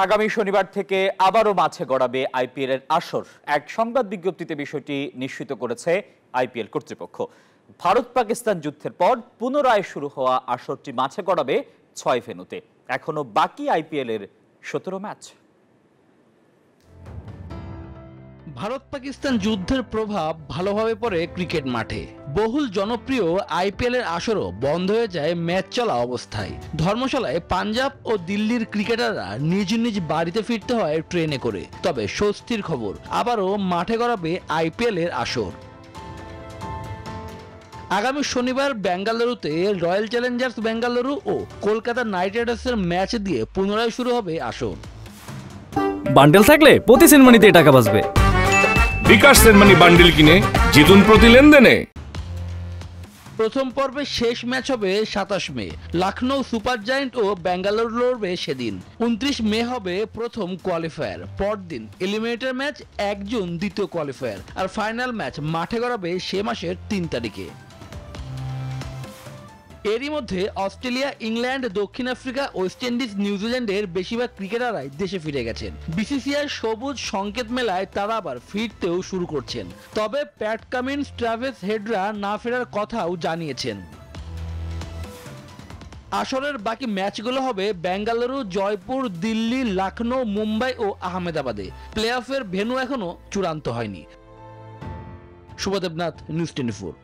আগামী শনিবার থেকে আবারও মাঠে গড়াবে আইপিএল এর আসর। এক সংবাদ বিজ্ঞপ্তিতে বিষয়টি নিশ্চিত করেছে আইপিএল কর্তৃপক্ষ। ভারত পাকিস্তান যুদ্ধের পর পুনরায় শুরু হওয়া আসরটি মাঠে গড়াবে ৬ ভেন্যুতে। এখনো বাকি আইপিএল এর ১৭ ম্যাচ। ভারত পাকিস্তান যুদ্ধের প্রভাব ভালোভাবে পড়ে ক্রিকেট মাঠে। বহুল জনপ্রিয় আইপিএল এর আসরও বন্ধ হয়ে যায় ম্যাচ চলা অবস্থায়। ধর্মশালায় পাঞ্জাব ও দিল্লির ক্রিকেটাররা নিজ নিজ বাড়িতে ফিরতে হয় ট্রেনে করে। তবে স্বস্তির খবর, আবারও মাঠে গড়াবে আইপিএল এর আসর। আগামী শনিবার বেঙ্গালুরুতে রয়্যাল চ্যালেঞ্জার্স বেঙ্গালুরু ও কলকাতা নাইট রাইডার্সের ম্যাচ দিয়ে পুনরায় শুরু হবে আসর। বান্ডেল থাকলে প্রতি সেনমানিতে টাকা বাঁচবে। বিকাশ সেনমানি বান্ডেল কিনে জিতুন প্রতি লেনদেনে। প্রথম পর্বের শেষ ম্যাচ হবে ২৭ মে। লখনৌ সুপার জায়ান্ট ও বেঙ্গালুরু লড়বে সেদিন। ২৯ মে হবে প্রথম কোয়ালিফায়ার। পরদিন এলিমিনেটর ম্যাচ, ১ জুন দ্বিতীয় কোয়ালিফায়ার, আর ফাইনাল ম্যাচ মাঠে গড়াবে সে মাসের ৩ তারিখে। এরই মধ্যে অস্ট্রেলিয়া, ইংল্যান্ড, দক্ষিণ আফ্রিকা, ওয়েস্ট ইন্ডিজ, নিউজিল্যান্ডের বেশিরভাগ ক্রিকেটাররাই দেশে ফিরে গেছেন। বিসিসিআই সবুজ সংকেত মেলায় তারা আবার ফিরতেও শুরু করছেন। তবে প্যাট কামিন্স, ট্রাভিস হেডরা না ফেরার কথাও জানিয়েছেন। আসরের বাকি ম্যাচগুলো হবে বেঙ্গালুরু, জয়পুর, দিল্লি, লখনৌ, মুম্বাই ও আহমেদাবাদে। প্লে অফের ভেন্যু এখনো চূড়ান্ত হয়নি। শুভদেবনাথ, নিউজ 24।